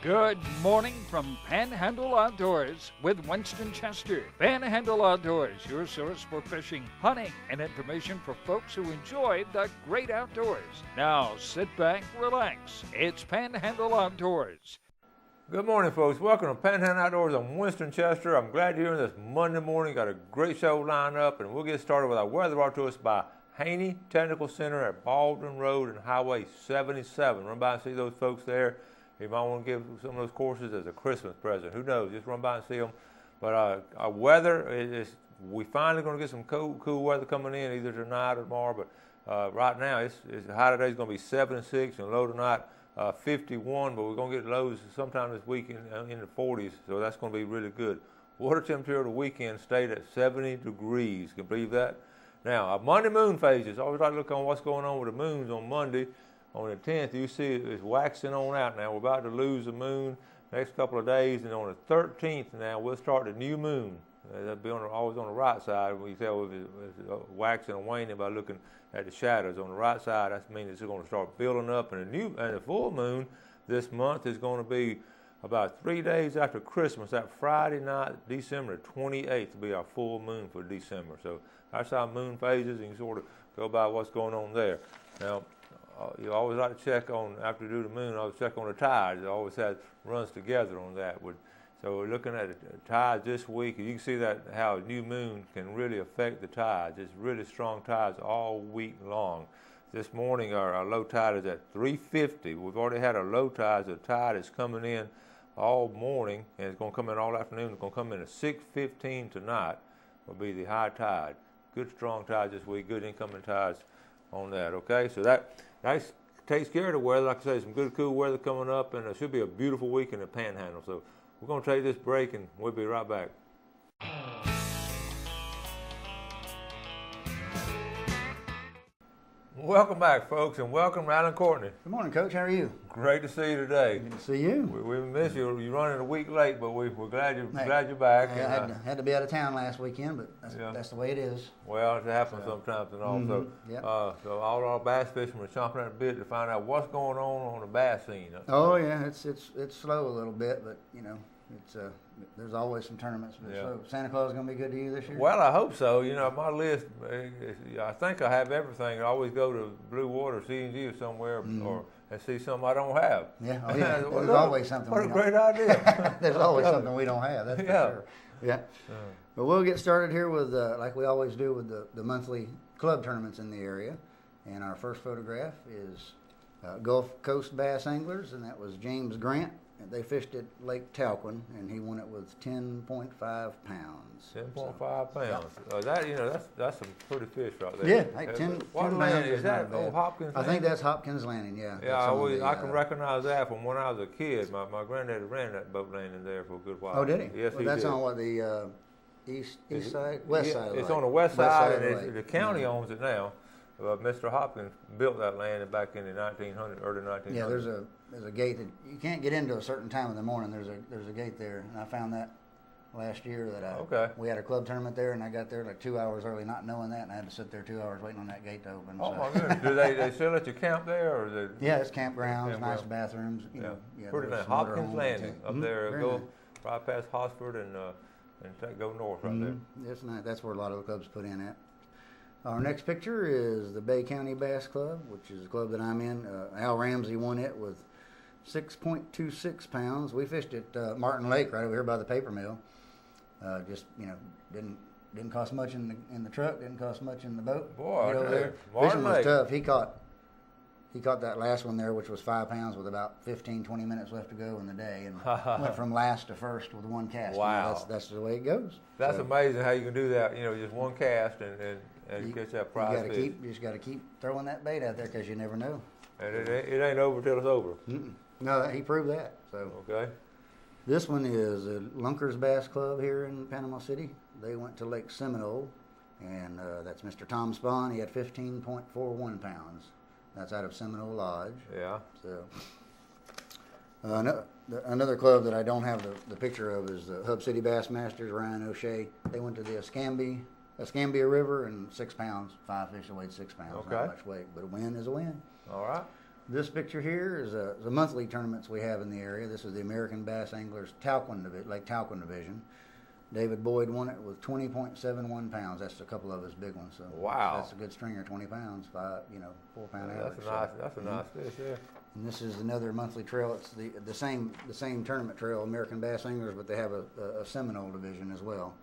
Good morning from Panhandle Outdoors with Winston Chester. Panhandle Outdoors, your source for fishing, hunting, and information for folks who enjoy the great outdoors. Now sit back, relax. It's Panhandle Outdoors. Good morning, folks. Welcome to Panhandle Outdoors. I'm Winston Chester. I'm glad you're here this Monday morning. Got a great show lined up, and we'll get started with our weather brought to us by Haney Technical Center at Baldwin Road and Highway 77. Run by and see those folks there. You might want to give some of those courses as a Christmas present. Who knows? Just run by and see them. But our weather we finally going to get some cool weather coming in either tonight or tomorrow. But right now, it's high today is going to be 76 and low tonight 51. But we're going to get lows sometime this weekend in the 40s. So that's going to be really good. Water temperature of the weekend stayed at 70 degrees. Can you believe that? Now, our Monday moon phases. I always like to look on what's going on with the moons on Monday. On the 10th, you see it's waxing on out now. We're about to lose the moon next couple of days. And on the 13th now, we'll start the new moon. That'll be always on the right side. We can tell if it's waxing and waning by looking at the shadows. On the right side, that means it's going to start building up. And the full moon this month is going to be about 3 days after Christmas. That Friday night, December 28th, will be our full moon for December. So that's our moon phases. You can sort of go by what's going on there. Now, you always like to check on, after you do the moon, always check on the tides. It always runs together on that. So we're looking at the tides this week. You can see that how a new moon can really affect the tides. It's really strong tides all week long. This morning our low tide is at 350. We've already had our low tides. The tide is coming in all morning, and it's going to come in all afternoon. It's going to come in at 6:15 tonight. Will be the high tide. Good strong tides this week. Good incoming tides on that. Okay, so that takes care of the weather. Like I say, some good cool weather coming up, and it should be a beautiful week in the Panhandle. So we're going to take this break, and we'll be right back. Welcome back, folks, and welcome Alan Courtney. Good morning, Coach. How are you? Great to see you today. Good to see you. We miss you. You're running a week late, but we're glad you're back. Hey, I had to be out of town last weekend, but that's the way it is. Well, it happens sometimes and all. So all our bass fishermen are chomping at the bit to find out what's going on the bass scene. Oh yeah, it's slow a little bit, but it's there's always some tournaments. So Santa Claus is going to be good to you this year? Well, I hope so. My list, I think I have everything. I always go to Blue Water, C&G or somewhere, and see something I don't have. Yeah, there's always something. What a great idea. There's always something we don't have, that's for sure. Yeah. But we'll get started here with, like we always do with the monthly club tournaments in the area. And our first photograph is Gulf Coast Bass Anglers, and that was James Grant. They fished at Lake Talquin, and he won it with 10.5 pounds. 10.5 pounds. That's some pretty fish right there. Yeah, hey, 10 what 10 land pounds is that? Old Hopkins I think that's Hopkins Landing, yeah. Yeah, I can recognize that from when I was a kid. My granddaddy ran that boat landing there for a good while. Oh, did he? Yes, well, he that's did. On what, the east side? West side of the lake. It's on the west side, of and the county owns it now. Mr. Hopkins built that land back in the early 1900s. Yeah, there's a gate that you can't get into a certain time in the morning. There's a gate there, and I found that last year we had a club tournament there, and I got there like 2 hours early, not knowing that, and I had to sit there 2 hours waiting on that gate to open. Oh my goodness! Do they still let you camp there, or Yeah, it's campgrounds, nice bathrooms. Pretty nice. Hopkins Landing up there. Go right past Hosford and go north right there. It's nice. That's where a lot of the clubs put in at. Our next picture is the Bay County Bass Club, which is a club that I'm in. Al Ramsey won it with 6.26 pounds. We fished at Martin Lake right over here by the paper mill. Didn't cost much in the truck, didn't cost much in the boat. Boy, over there. Fishing was tough. He caught that last one there, which was 5 pounds with about 15, 20 minutes left to go in the day, and went from last to first with one cast. Wow. That's the way it goes. That's amazing how you can do that, just one cast and catch that prize fish. You just got to keep throwing that bait out there because you never know. And it ain't over till it's over. No, he proved that. So okay. This one is a Lunkers Bass Club here in Panama City. They went to Lake Seminole, and that's Mr. Tom Spahn. He had 15.41 pounds. That's out of Seminole Lodge. Yeah. So another club that I don't have the picture of is the Hub City Bassmasters, Ryan O'Shea. They went to the Escambia River, and 6 pounds, 5 fish that weighed 6 pounds. Okay. Not much weight, but a win is a win. All right. This picture here is the monthly tournaments we have in the area. This is the American Bass Anglers Lake Talquin Division. David Boyd won it with 20.71 pounds. That's a couple of his big ones. So wow. That's a good stringer, 20 pounds, 4 pound average. That's a nice fish, yeah. And this is another monthly trail. It's the same tournament trail, American Bass Anglers, but they have a Seminole division as well.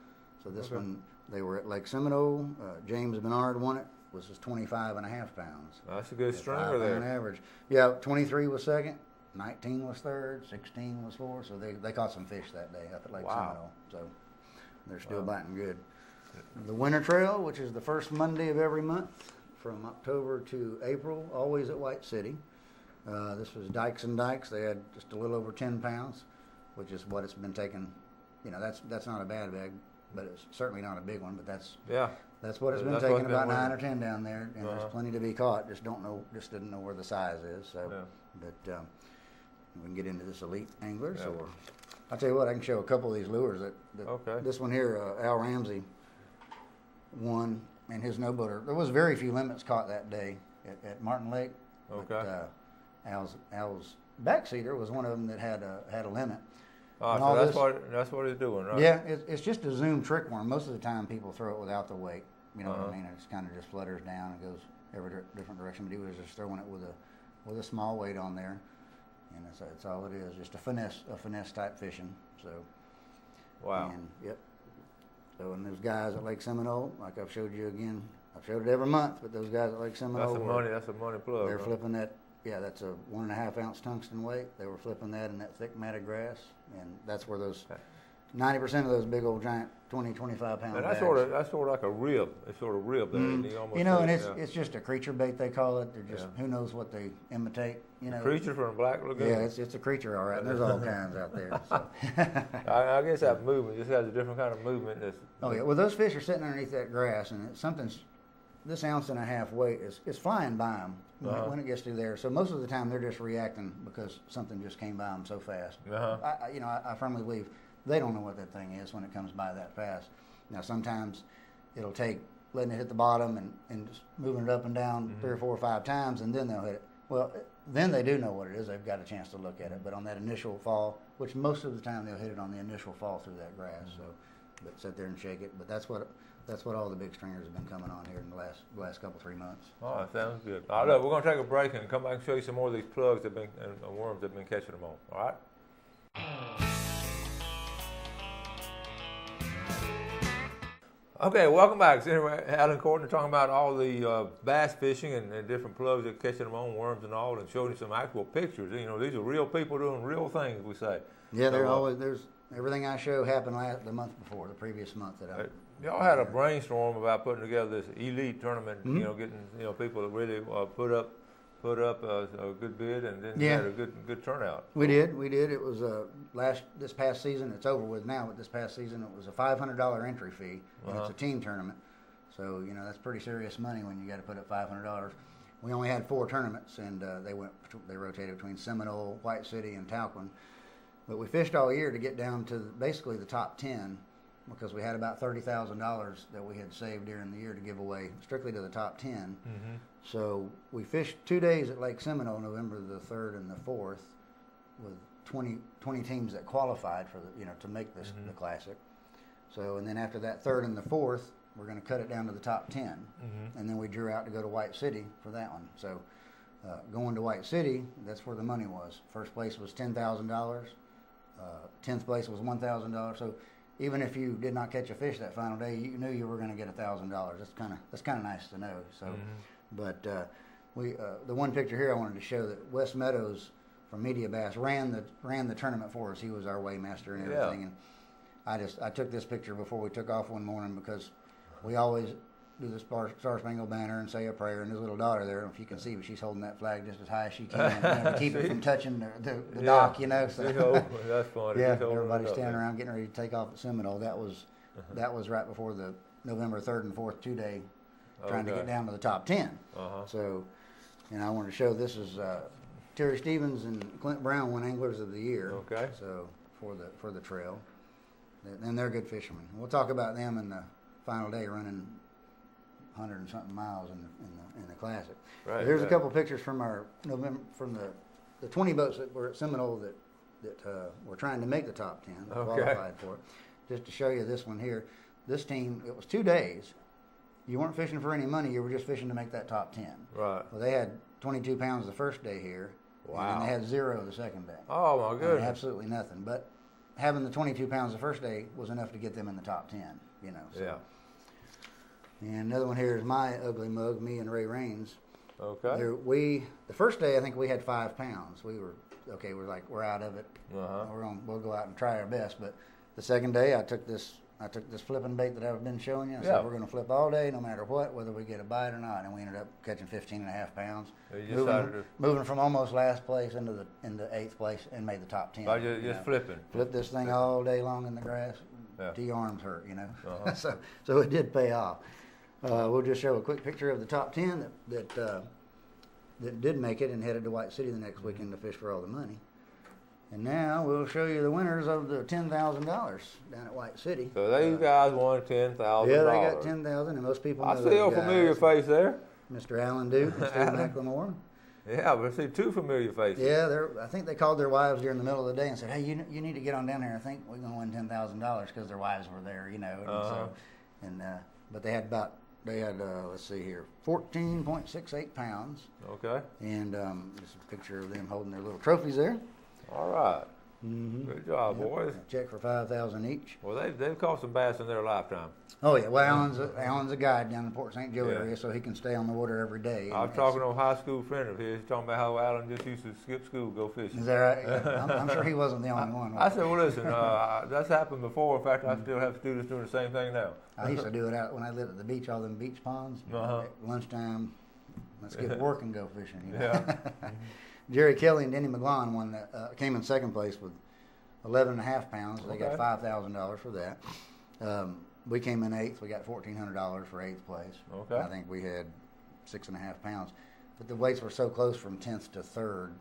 So this one, they were at Lake Seminole. James Bernard won it. Was 25.5 pounds. That's a good stringer there. Average. Yeah, 23 was second, 19 was third, 16 was fourth. So they caught some fish that day up at Lake Seminole. So they're still biting good. The Winter Trail, which is the first Monday of every month from October to April, always at White City. This was Dykes and Dykes. They had just a little over 10 pounds, which is what it's been taking. That's not a bad bag, but it's certainly not a big one. But that's what it's been taking, about 9 or 10 down there, and there's plenty to be caught. Just didn't know where the size is. So, but we can get into this elite anglers, or I'll tell you what, I can show a couple of these lures. This one here, Al Ramsey won, and his no boater. There was very few limits caught that day at Martin Lake. Okay. But, Al's backseater was one of them that had a limit. So that's what he's doing, right? Yeah, it's just a zoom trick worm. Most of the time, people throw it without the weight. You know what I mean? It kind of just flutters down and goes every different direction. But he was just throwing it with a small weight on there, and that's all it is. Just a finesse type fishing. So. Wow. And, yep. So, and those guys at Lake Seminole, like I've showed you again, I've showed it every month. But those guys at Lake Seminole, that's a money plug. They're flipping that. Yeah, that's a 1.5 ounce tungsten weight. They were flipping that in that thick matted grass, and that's where those 90% of those big old giant 20, 25 pound. And that's sort of like a rib. It's sort of rib there. And it's just a creature bait they call it. They're just who knows what they imitate. Creature from the Black Lagoon. Yeah, it's a creature, all right. And there's all kinds out there. So. I guess that movement just has a different kind of movement. Well, those fish are sitting underneath that grass, and this 1.5 ounce weight is flying by them when it gets through there. So most of the time they're just reacting because something just came by them so fast. I firmly believe they don't know what that thing is when it comes by that fast. Now sometimes it'll take letting it hit the bottom and just moving it up and down 3 or 4 or 5 times, and then they'll hit it. Well, then they do know what it is. They've got a chance to look at it. But on that initial fall, which most of the time they'll hit it on the initial fall through that grass. So, but sit there and shake it. But that's what all the big stringers have been coming on here in the last couple 3 months. All right, sounds good. All right, look, we're going to take a break and come back and show you some more of these plugs and worms that have been catching them on. All right. Okay, welcome back. So anyway, Alan Courtney talking about all the bass fishing and different plugs that catching them on, worms and all, and showing you some actual pictures. These are real people doing real things, we say. Yeah, there's everything I show happened the month before, the previous month that y'all had a brainstorm about putting together this elite tournament. Getting people that really put up a good bid, and then you had a good turnout. We did. It was this past season. It's over with now, but this past season it was a $500 entry fee, and it's a team tournament. So that's pretty serious money when you got to put up $500. We only had 4 tournaments, and they rotated between Seminole, White City, and Talquin. But we fished all year to get down to basically the top 10, because we had about $30,000 that we had saved during the year to give away strictly to the top 10. So we fished 2 days at Lake Seminole, November the 3rd and the 4th, with 20 teams that qualified for to make this the classic. So, and then after that 3rd and the 4th, we're going to cut it down to the top 10, and then we drew out to go to White City for that one. So going to White City, that's where the money was. First place was $10,000. 10th place was $1,000. So even if you did not catch a fish that final day, you knew you were going to get $1,000. That's kind of nice to know. So, but the one picture here I wanted to show that Wes Meadows from Media Bass ran the tournament for us. He was our weighmaster and everything. And I took this picture before we took off one morning, because we always do the Star Spangled Banner and say a prayer, and his little daughter there, if you can see, but she's holding that flag just as high as she can to keep it from touching the dock, So. That's funny. Yeah, everybody's standing around getting ready to take off at Seminole. That was right before the November 3rd and 4th 2-day, trying to get down to the top 10. So, and I wanted to show this is Terry Stevens and Clint Brown won Anglers of the Year. Okay. So for the trail, and they're good fishermen. We'll talk about them in the final day running 100 and something miles in the classic. Right. There's a couple pictures from our November from the 20 boats that were at Seminole that were trying to make the top 10, qualified for it. Just to show you this one here. This team, it was 2 days. You weren't fishing for any money. You were just fishing to make that top 10. Right. Well, they had 22 pounds the first day here. Wow. And then they had 0 the second day. Oh, my goodness. Absolutely nothing. But having the 22 pounds the first day was enough to get them in the top 10, you know. So. Yeah. And another one here is my ugly mug, me and Ray Raines. Okay. The first day, I think we had 5 pounds. We were, okay, we're out of it. We'll go out and try our best. But the second day, I took this flipping bait that I've been showing you. I said, we're going to flip all day, no matter what, whether we get a bite or not. And we ended up catching 15.5 pounds. Moving from almost last place into 8th place and made the top 10. By just flipping. Flipped this thing all day long in the grass. Yeah. The arms hurt, you know. So it did pay off. We'll just show a quick picture of the top 10 that did make it and headed to White City the next weekend to fish for all the money. And now we'll show you the winners of the $10,000 down at White City. So these guys won $10,000. Yeah, they got $10,000, and most people know I see a familiar face there. Mr. Alan Duke and Steve McLemore. Yeah, but I see 2 familiar faces. Yeah, I think they called their wives during the middle of the day and said, "Hey, you need to get on down here. I think we're going to win $10,000 because their wives were there, you know." But they had let's see here, 14.68 pounds. Okay. And just a picture of them holding their little trophies there. All right. Mm-hmm. Good job, boys. Check for $5,000 each. Well, they've caught some bass in their lifetime. Oh yeah. Well, Alan's a guide down in Port St. Joe area, so he can stay on the water every day. I was talking to a high school friend of his, talking about how Alan just used to skip school, go fishing. Is that right? Yeah. I'm sure he wasn't the only one. I said, well, listen, that's happened before. In fact, I still have students doing the same thing now. I used to do it out when I lived at the beach, all them beach ponds. At lunchtime, let's get to work and go fishing. You know? Yeah. Jerry Kelly and Denny McGlon won that, came in second place with 11.5 pounds. They got $5,000 for that. We came in 8th. We got $1,400 for 8th place. Okay. I think we had 6.5 pounds. But the weights were so close from 10th to 3rd.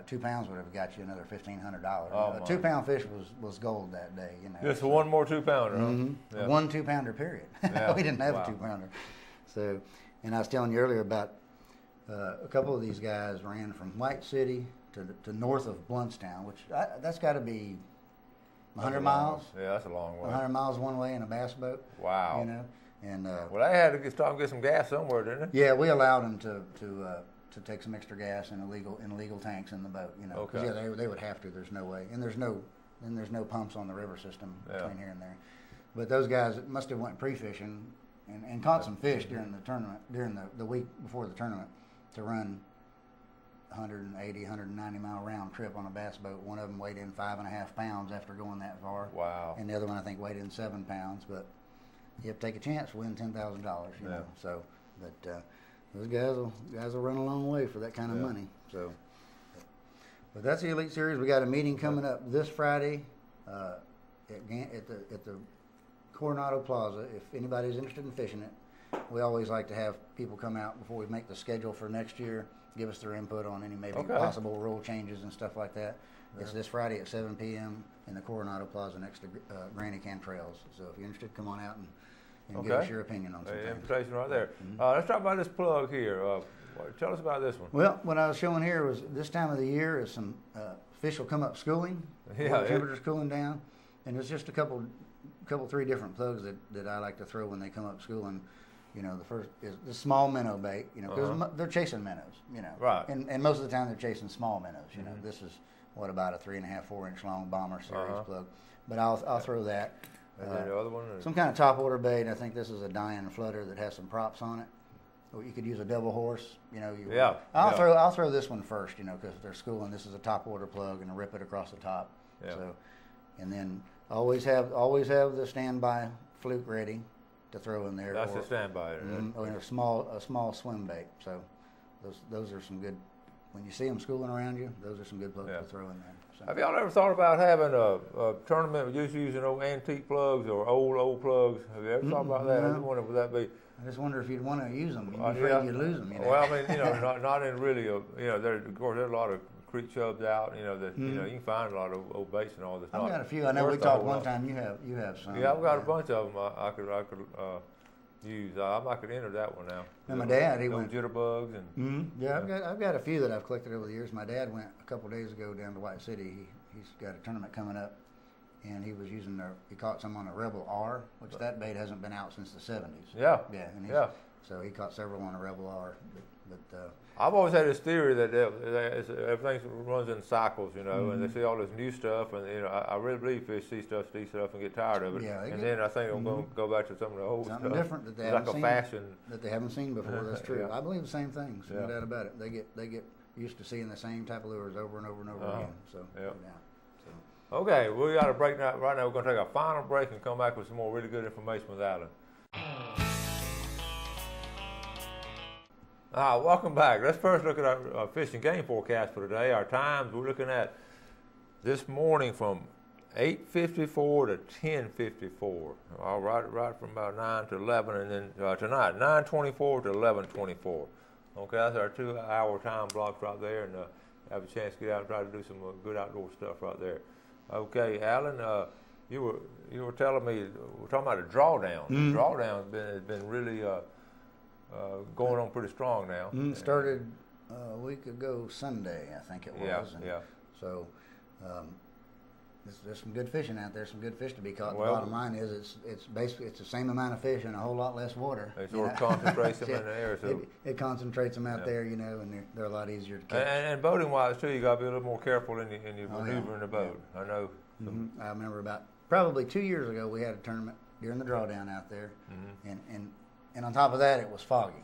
2 pounds would have got you another $1,500. A 2-pound fish was gold that day. You know. Just one more 2-pounder. Mm-hmm. Yeah. 1 2-pounder period. Yeah. We didn't have a 2-pounder. So, and I was telling you earlier about a couple of these guys ran from White City to north of Bluntstown, which that's got to be 100 miles. Yeah, that's a long way. 100 miles one way in a bass boat. Wow. You know, and well, they had to stop and get some gas somewhere, didn't they? Yeah, we allowed them to take some extra gas in illegal tanks in the boat. You know, okay. Yeah, they would have to. There's no way, and there's no pumps on the river system between here and there. But those guys must have went pre-fishing and caught some fish during the tournament, during the week before the tournament, to run 180, 190 mile round trip on a bass boat. One of them weighed in 5.5 pounds after going that far. Wow. And the other one I think weighed in 7 pounds. But you have to take a chance to win $10,000. You know. So, but those guys will run a long way for that kind of money. So, but that's the Elite Series. We got a meeting coming up this Friday at the Coronado Plaza. If anybody's interested in fishing it, we always like to have people come out before we make the schedule for next year, give us their input on any maybe possible rule changes and stuff like that. Yeah. It's this Friday at 7 p.m. in the Coronado Plaza next to Granny Cantrell's. So if you're interested, come on out and give us your opinion on something. Invitation right there. Let's talk about this plug here. Tell us about this one. Well, what I was showing here was this time of the year is some fish will come up schooling. Yeah, the temperature's cooling down, and there's just a couple, 3 different plugs that I like to throw when they come up schooling. You know, the first is the small minnow bait, you know, because they're chasing minnows, you know. Right. And most of the time they're chasing small minnows, you know. This is, about a 3.5, 4 inch long bomber series plug. But I'll throw that. And then the other one? Some kind of top order bait. I think this is a Diane flutter that has some props on it. Or you could use a double horse, you know. I'll throw this one first, you know, because they're schooling. This is a top order plug and rip it across the top. Yeah. So, and then always have the standby fluke ready to throw in there. That's a standby. Or a small swim bait. So those are some good. When you see them schooling around you, those are some good plugs to throw in there. So. Have y'all ever thought about having a tournament just using old antique plugs or old plugs? Have you ever thought about that? I just wonder, would that be? I just wonder if you'd want to use them. You'd be afraid you'd lose them. You know? Well, I mean, you know, not in really. You know, there's a lot of creek chubs out. You know that you know you can find a lot of old baits and all this. I've got a few. I know we talked one time. You have some. Yeah, I've got a bunch of them. I could use. I'm not going to enter that one now. And my dad, he no went jitterbugs and. Yeah, I've got a few that I've collected over the years. My dad went a couple days ago down to White City. He's got a tournament coming up, and he was using he caught some on a Rebel R, which that bait hasn't been out since the 70s. Yeah. Yeah. And so he caught several on a Rebel R, but I've always had this theory that everything runs in cycles, you know, and they see all this new stuff, and I really believe fish see stuff and get tired of it. Yeah, then I think I'm going to go back to some of the old something stuff. different that they like haven't seen. fashion That they haven't seen before. That's true. Yeah. I believe the same things. No doubt about it. They get used to seeing the same type of lures over and over and over again. So So. Okay, we got a break now. Right now, we're going to take a final break and come back with some more really good information with Alan. Welcome back. Let's first look at our fish and game forecast for today. Our times, we're looking at this morning from 8:54 to 10:54. All right from about 9 to 11, and then tonight 9:24 to 11:24. Okay, that's our 2-hour time blocks right there, and have a chance to get out and try to do some good outdoor stuff right there. Okay, Alan, you were telling me we're talking about a drawdown. The drawdown has been really going on pretty strong now. Started a week ago Sunday, I think it was. Yeah. So there's some good fishing out there, some good fish to be caught. Well, the bottom line is it's basically the same amount of fish and a whole lot less water. It sort of concentrates them in the air. So it concentrates them out there, and they're a lot easier to catch. And boating wise too, you got to be a little more careful in your maneuvering the boat. I know. I remember about probably 2 years ago we had a tournament during the drawdown out there, and on top of that it was foggy,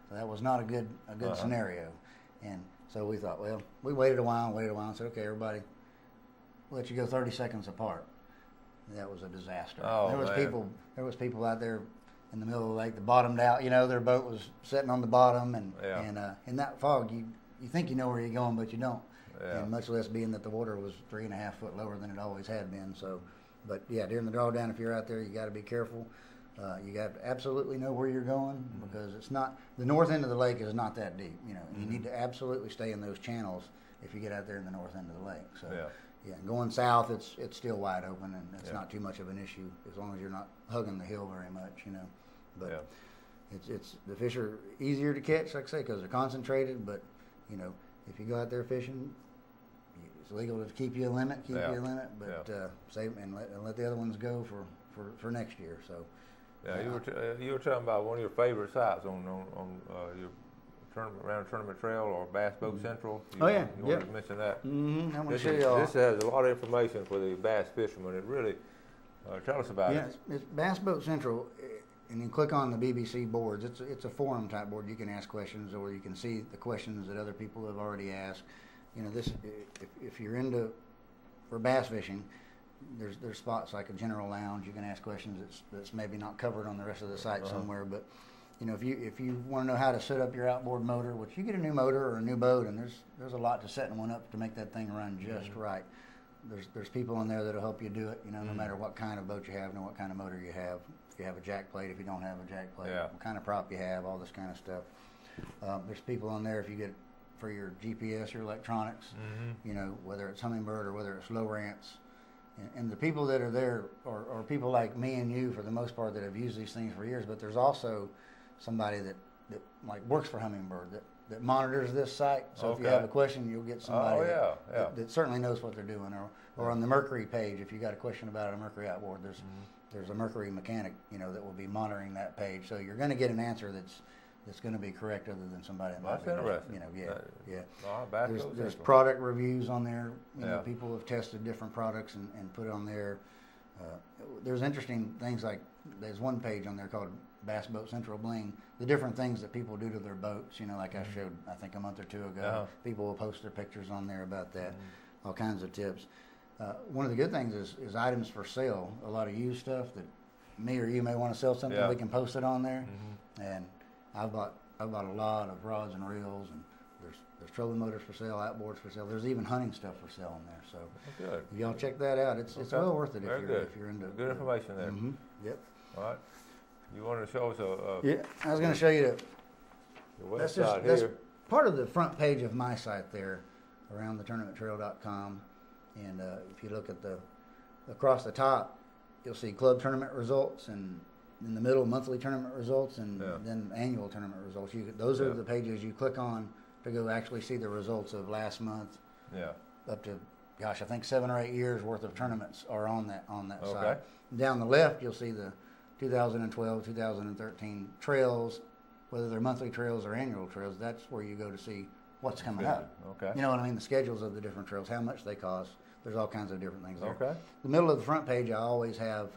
so that was not a good scenario. And so we thought, well, we waited a while and said, okay, everybody, we'll let you go 30 seconds apart. And that was a disaster. There was people out there in the middle of the lake that bottomed out. Their boat was sitting on the bottom, and in that fog, you think you know where you're going, but you don't. And much less being that the water was 3.5 foot lower than it always had been. So, but yeah, during the drawdown, if you're out there, you got to be careful. You got to absolutely know where you're going, because it's not, the north end of the lake is not that deep. You need to absolutely stay in those channels if you get out there in the north end of the lake. So and going south, it's still wide open, and it's not too much of an issue as long as you're not hugging the hill very much. But it's the fish are easier to catch, like I say, because they're concentrated. But if you go out there fishing, it's legal to keep you a limit, but save and let the other ones go for next year. So. Yeah, you were talking about one of your favorite sites on your tournament trail or Bass Boat Central. You wanted to mention that. I'm going to show you all. This has a lot of information for the bass fishermen. It really tell us about it. It's Bass Boat Central, and you click on the BBC boards. It's a forum type board. You can ask questions, or you can see the questions that other people have already asked. If you're for bass fishing, there's spots like a general lounge. You can ask questions that's maybe not covered on the rest of the site somewhere. But if you want to know how to set up your outboard motor, which you get a new motor or a new boat, and there's a lot to setting one up to make that thing run just right. There's people in there that'll help you do it. No matter what kind of boat you have, and what kind of motor you have. If you have a jack plate, if you don't have a jack plate, what kind of prop you have, all this kind of stuff. There's people on there if you get for your GPS, your electronics. Whether it's Humminbird or whether it's low ramps. And the people that are there are people like me and you, for the most part, that have used these things for years. But there's also somebody that like works for Humminbird that monitors this site. So if you have a question, you'll get somebody that certainly knows what they're doing. Or on the Mercury page, if you got a question about a Mercury outboard, there's a Mercury mechanic that will be monitoring that page. So you're going to get an answer that's going to be correct, other than somebody that might be interesting. There's product reviews on there. People have tested different products and put it on there. There's interesting things, like there's one page on there called Bass Boat Central Bling. The different things that people do to their boats. Like I showed, I think a month or two ago. People will post their pictures on there about that. All kinds of tips. One of the good things is items for sale. A lot of used stuff that me or you may want to sell something. We can post it on there. And I've bought a lot of rods and reels, and there's trolling motors for sale, outboards for sale. There's even hunting stuff for sale in there. So if y'all check that out, it's well worth it if you're into good information there. Yep. All right. You wanted to show us I was going to show you the website here. That's part of the front page of my site there, around thetournamenttrail.com, and if you look at across the top, you'll see club tournament results, and in the middle, monthly tournament results, and Yeah. then annual tournament results. Those are Yeah. the pages you click on to go actually see the results of last month. Yeah. Up to, gosh, I think 7 or 8 years worth of tournaments are on that Okay. side. Down the left, you'll see the 2012, 2013 trails, whether they're monthly trails or annual trails. That's where you go to see what's coming up. Okay. You know what I mean? The schedules of the different trails, how much they cost. There's all kinds of different things there. Okay. The middle of the front page, I always have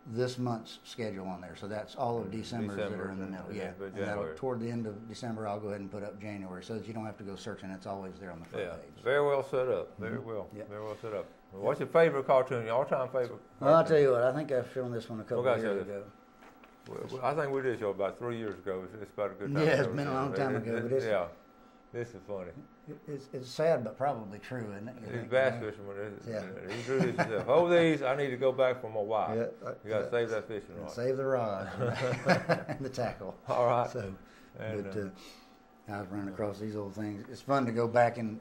this month's schedule on there. So that's all of December's that are in the middle. Yeah. but And January. toward the end of December, I'll go ahead and put up January so that you don't have to go searching. It's always there on the front Yeah. page. Very well set up. Very well. Yep. Very well set up. What's your favorite cartoon? Your all-time favorite? Well, I'll tell you what, I think I've shown this one a couple Okay, of years so ago. Well, I think we did show about 3 years ago. It's about a good time. Yeah, it's been a long time ago, but it's- yeah, this is funny. It's sad, but probably true, isn't it? You He's think, bass you know? fisherman. Yeah. He drew this himself. Hold these. I need to go back for my wife. Yeah, You got to save that fishing and rod. save the rod and the tackle. All right. So, And, but I was running across these old things. It's fun to go back and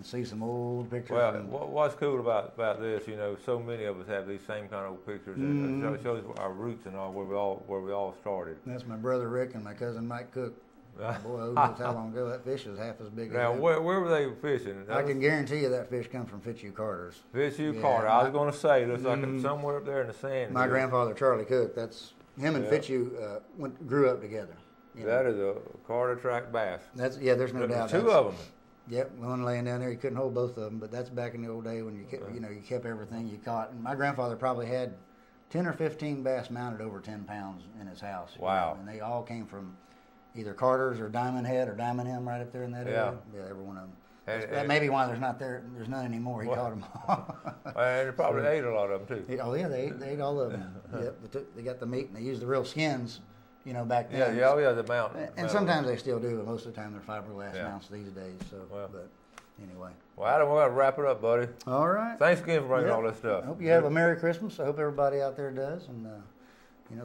see some old pictures. Well, from- what's cool about this, you know, so many of us have these same kind of old pictures, and it shows our roots and all where we all started. That's my brother Rick and my cousin Mike Cook. Boy, who knows how long ago that fish was half as big Now, as where were they fishing? I can guarantee you that fish come from Fitzhugh Carter's. Fitzhugh Yeah, Carter. I was going to say, it looks like it's somewhere up there in the sand. My grandfather Charlie Cook. That's him and Yeah. Fitzhugh grew up together. You know. That is a Carter track bass. There's no doubt. Two That's- of them. Yep, one laying down there. You couldn't hold both of them, but that's back in the old day when you kept, you kept everything you caught. And my grandfather probably had 10 or 15 bass mounted over 10 pounds in his house. Wow. And they all came from either Carter's or Diamond Head or Diamond M right up there in that area. Yeah, every one of them. That may be why there's none anymore. He caught them all. And they probably ate a lot of them too. Oh yeah, they ate all of them. Yep, they got the meat and they used the real skins, back then. The mountain. And sometimes they still do, but most of the time they're fiberglass Yeah. mounts these days. So, Well. but anyway. Well, Adam, we got to wrap it up, buddy. All right. Thanks again for bringing Yep. all this stuff. I hope you have a Merry Christmas. I hope everybody out there does. And,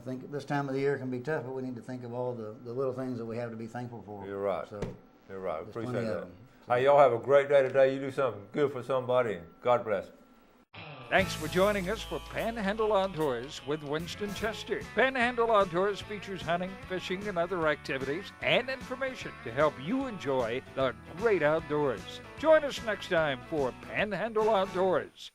think this time of the year can be tough, but we need to think of all the little things that we have to be thankful for. You're right. So, You're right. there's Appreciate plenty of that. them. Hey, y'all have a great day today. You do something good for somebody, and God bless. Thanks for joining us for Panhandle Outdoors with Winston Chester. Panhandle Outdoors features hunting, fishing, and other activities and information to help you enjoy the great outdoors. Join us next time for Panhandle Outdoors.